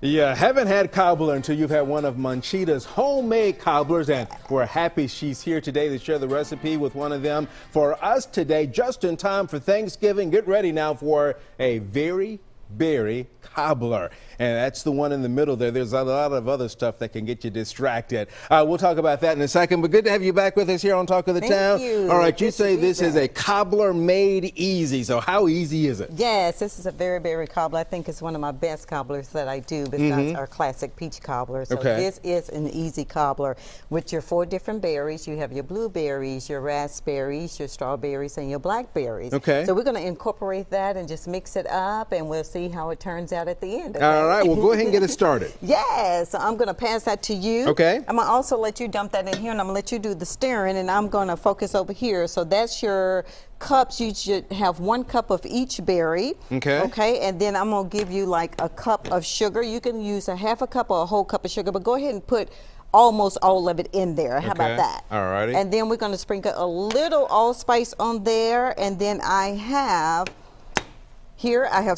You haven't had cobbler until you've had one of Manchita's homemade cobblers, and we're happy she's here today to share the recipe with one of them for us today, just in time for Thanksgiving. Get ready now for a very berry cobbler, and that's the one in the middle there. There's a lot of other stuff that can get you distracted. We'll talk about that in a second, but good to have you back with us here on Talk of the Town. Thank you. All right, you say this is a cobbler made easy, so how easy is it? Yes, this is a very berry cobbler. I think it's one of my best cobblers that I do besides our classic peach cobbler. So this is an easy cobbler with your 4 different berries. You have your blueberries, your raspberries, your strawberries, and your blackberries. Okay. So we're going to incorporate that and just mix it up, and we'll see how it turns out at the end. All right, well, go ahead and get it started. Yes, so I'm going to pass that to you. Okay. I'm going to also let you dump that in here, and I'm going to let you do the stirring, and I'm going to focus over here. So that's your cups. You should have 1 cup of each berry. Okay. Okay, and then I'm going to give you like a cup of sugar. You can use a half a cup or a whole cup of sugar, but go ahead and put almost all of it in there. How about that? All righty. And then we're going to sprinkle a little allspice on there, and then I have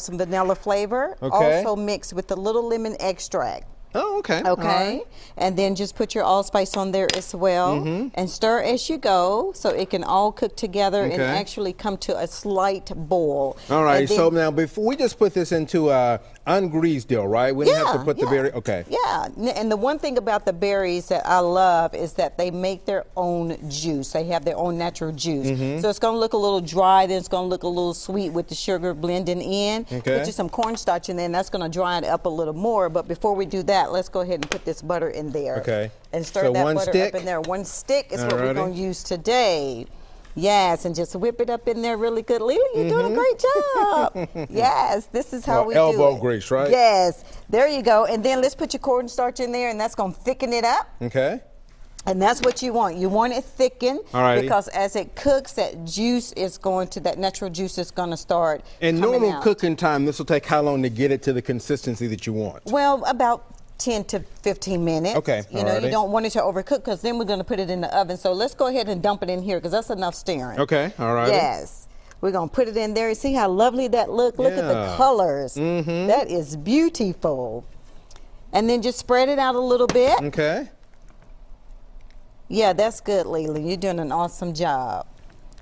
some vanilla flavor, also mixed with a little lemon extract. Oh, okay. Okay. And then just put your allspice on there as well, and stir as you go so it can all cook together and actually come to a slight boil. All right. So now, before we just put this into a ungreased deal, right? We don't have to put the berry. Okay. Yeah. And the one thing about the berries that I love is that they make their own juice. They have their own natural juice. So it's going to look a little dry, then it's going to look a little sweet with the sugar blending in. Put you some cornstarch in there, and that's going to dry it up a little more. But before we do that, let's go ahead and put this butter in there. Okay. And stir that butter up in there. 1 stick is what we're going to use today. Yes, and just whip it up in there really good. Lily, you're doing a great job. Yes, this is how we do it. Elbow grease, right? Yes, there you go. And then let's put your cornstarch in there, and that's going to thicken it up. Okay. And that's what you want. You want it thickened because as it cooks, that juice is going to, that natural juice is going to start In coming normal out. cooking time, this will take how long to get it to the consistency that you want? Well, about 10 to 15 minutes. Okay. You know, you don't want it to overcook because then we're going to put it in the oven. So let's go ahead and dump it in here because that's enough stirring. Okay. All right. Yes. We're going to put it in there. You see how lovely that looks? Look at the colors. That is beautiful. And then just spread it out a little bit. Okay. Yeah, that's good, Lily. You're doing an awesome job.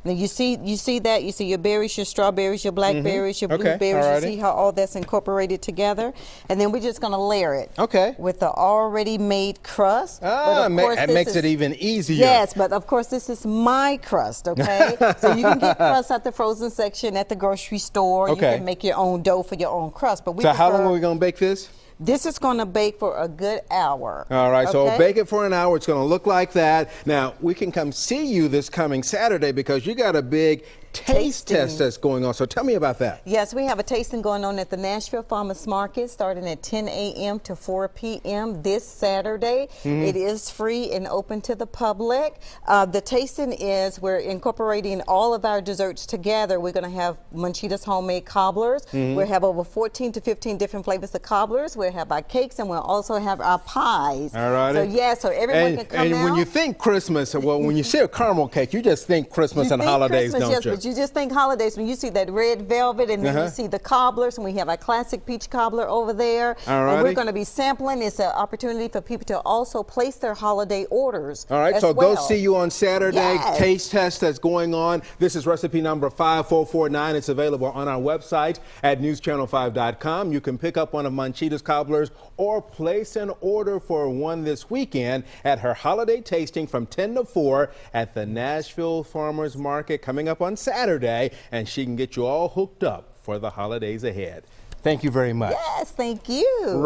Now you see that? You see your berries, your strawberries, your blackberries, your blueberries. You see how all that's incorporated together? And then we're just going to layer it with the already made crust. That makes it even easier. Yes, but of course this is my crust, okay? So you can get crust at the frozen section at the grocery store. You can make your own dough for your own crust. But so how long are we going to bake this? This is going to bake for a good hour. All right, so bake it for an hour. It's going to look like that. Now, we can come see you this coming Saturday because you got a big taste test that's going on. So tell me about that. Yes, we have a tasting going on at the Nashville Farmers Market starting at 10 a.m. to 4 p.m. this Saturday. It is free and open to the public. The tasting is we're incorporating all of our desserts together. We're going to have Manchita's homemade cobblers. We'll have over 14 to 15 different flavors of cobblers. We'll have our cakes and we'll also have our pies. All right. So yeah, so everyone can come out. And when you think Christmas, well, when you see a caramel cake, you just think Christmas and holidays, don't you? You just think holidays when you see that red velvet and then you see the cobblers, and we have our classic peach cobbler over there. And we're going to be sampling. It's an opportunity for people to also place their holiday orders. All right, so go see you on Saturday. Taste test that's going on. This is recipe number 5449. It's available on our website at newschannel5.com. You can pick up one of Manchita's cobblers or place an order for one this weekend at her holiday tasting from 10 to 4 at the Nashville Farmers Market coming up on Saturday, and she can get you all hooked up for the holidays ahead. Thank you very much. Yes, thank you.